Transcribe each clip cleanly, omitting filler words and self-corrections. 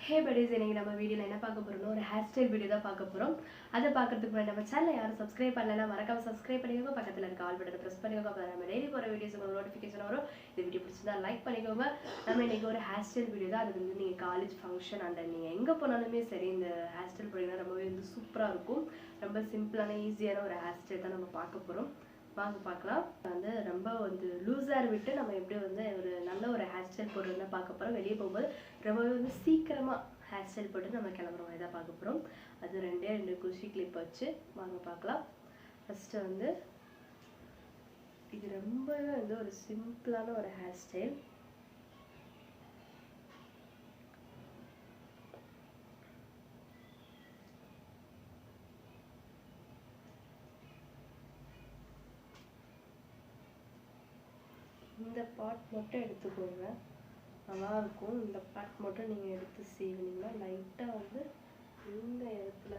Hey buddies, in நம்ம வீடியோல என்ன பார்க்க போறோம்னா ஒரு ஹேர் ஸ்டைல் வீடியோ தான் பார்க்க போறோம். அத பார்க்கிறதுக்கு முன்னாடி நம்ம சேனலை யாரும் சப்ஸ்கிரைப் பண்ணலனா மறக்காம சப்ஸ்கிரைப் பண்ணிக்கோங்க. பக்கத்துல இருக்க ஆல் பட்டனை பிரஸ் பண்ணிக்கோங்க. அப்ப நம்ம டெய்லி போற வீடியோஸ் உங்களுக்கு நோட்டிஃபிகேஷன் வரும். இந்த வீடியோ பிடிச்சிருந்தா லைக் பண்ணிக்கோங்க. நம்ம இன்னைக்கு ஒரு ஹேர் ஸ்டைல் வீடியோ தான். அது வந்து நீங்க காலேஜ் ஃபங்க்ஷன் அண்ட் நீங்க எங்க போனாலுமே சரி இந்த ஹேர் ஸ்டைல் போடுறீங்கன்னா ரொம்பவே வந்து சூப்பரா இருக்கும். ரொம்ப சிம்பிளான ஈஸியான ஒரு ஹேர் ஸ்டைல் தான் நம்ம பார்க்க போறோம். வாங்க பார்க்கலாம். வந்து ரொம்ப வந்து லூஸ் ஹேர் விட்டு நம்ம எப்படி வந்து ஒரு நல்ல ஒரு ஹேர் ஸ்டைல் போடுறதுன்னு பார்க்க போறோம். வெளியே போகும்போது ரொம்பவே வந்து சீக்கிரமா ஹேர் ஸ்டைல் போட்டு நம்ம கிளம்புறோம். இதை பார்க்க போறோம். அது ரெண்டு குஷி கிளிப் வச்சு வாங்க பார்க்கலாம். ஃபர்ஸ்ட் வந்து இது ரொம்பவே வந்து ஒரு சிம்பிளான ஒரு ஹேர் ஸ்டைல். இந்த பார்ட் மட்டும் எடுத்துக்கோங்க, நல்லா இருக்கும். இந்த பார்ட் மட்டும் நீங்கள் எடுத்து சீவினீங்கன்னா லைட்டாக வந்து இந்த இடத்துல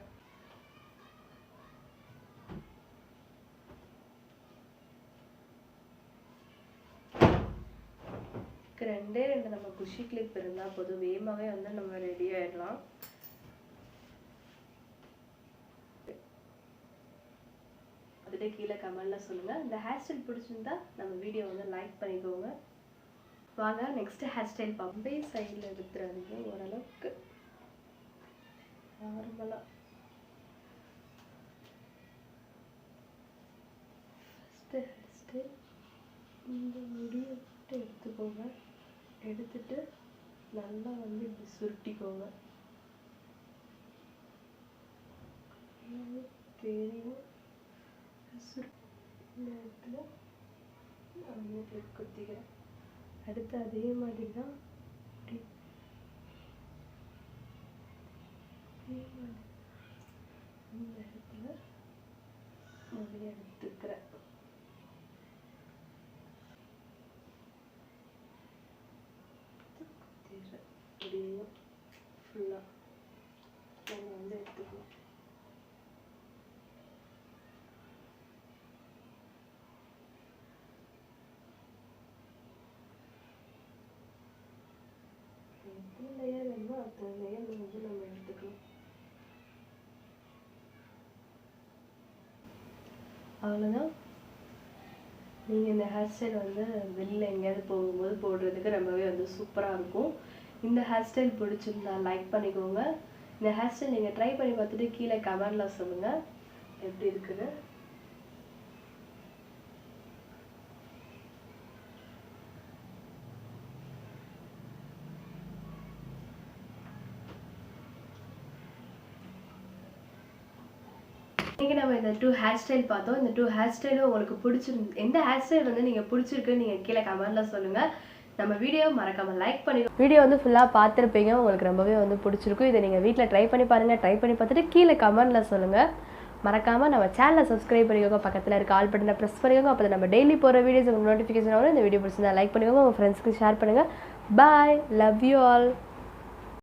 ரெண்டே நம்ம குஷி கிளிப் இருந்தால் போதும், வேகமாகவே வந்து நம்ம ரெடி ஆயிடலாம். அதுட்டு கீழே கமெண்ட்ல சொல்லுங்க. இந்த ஹேர் ஸ்டைல் பிடிச்சிருந்தா நம்ம வீடியோ வந்து லைக் பண்ணிக்கோங்க. வாங்க நெக்ஸ்ட் ஹேர் ஸ்டைல் பம்பே சைடில் எடுத்துறாதீங்க, ஓரளவுக்கு நார்மலாக. ஃபஸ்ட்டு ஹேர் ஸ்டைல் இந்த முடியை மட்டும் எடுத்துக்கோங்க. எடுத்துட்டு நல்லா வந்து இப்படி சுருட்டிக்கோங்க. தெரியும் இந்த இடத்துல நான் கிளிப் குத்திக்கிறேன். அடுத்து அதே மாதிரி தான் இந்த இடத்துல நிறைய எடுத்துக்கிறேன். அப்படியே ஃபுல்லாக நம்ம வந்து எடுத்துக்கணும். எத்தனை லேயர் வேணுமோ அத்தனை லேயர் வந்து நம்ம எடுத்துக்கலாம். அவ்வளோதான். நீங்கள் இந்த ஹேர் ஸ்டைல் வந்து வெளியில் எங்கேயாவது போகும்போது போடுறதுக்கு ரொம்பவே வந்து சூப்பராக இருக்கும். இந்த ஹேர் ஸ்டைல் பிடிச்சிருந்தா லைக் பண்ணிக்கோங்க. இந்த ஹேர் ஸ்டைல் நீங்கள் ட்ரை பண்ணி பார்த்துட்டு கீழே கமெண்டில் சொல்லுங்கள் எப்படி இருக்குன்னு. இன்றைக்கி நம்ம இந்த 2 ஹேர் ஸ்டைல் பார்த்தோம். இந்த 2 ஹேர் ஸ்டைலும் உங்களுக்கு பிடிச்சிருந்து எந்த ஹேர் ஸ்டைல் வந்து நீங்கள் பிடிச்சிருக்குன்னு நீங்கள் கீழே கமெண்டில் சொல்லுங்கள். நம்ம வீடியோ மறக்காமல் லைக் பண்ணிக்கோ. வீடியோ வந்து ஃபுல்லாக பார்த்துருப்பீங்க, உங்களுக்கு ரொம்பவே வந்து பிடிச்சிருக்கும். இதை நீங்கள் வீட்டில் ட்ரை பண்ணி பாருங்கள். ட்ரை பண்ணி பார்த்துட்டு கீழே கமெண்டில் சொல்லுங்கள். மறக்காமல் நம்ம சேனலை சப்ஸ்கிரைப் பண்ணிக்கோங்க. பக்கத்தில் இருக்க ஆல் பட்டனை ப்ரெஸ் பண்ணிக்கோங்க. அப்போ நம்ம டெய்லி போகிற வீடியோஸ் உங்களுக்கு நோட்டிஃபிகேஷன் வரும். இந்த வீடியோ பிடிச்சிருந்தா லைக் பண்ணிக்கோங்க. உங்கள் ஃப்ரெண்ட்ஸ்க்கு ஷேர் பண்ணுங்கள். பாய், லவ் யூ ஆல்.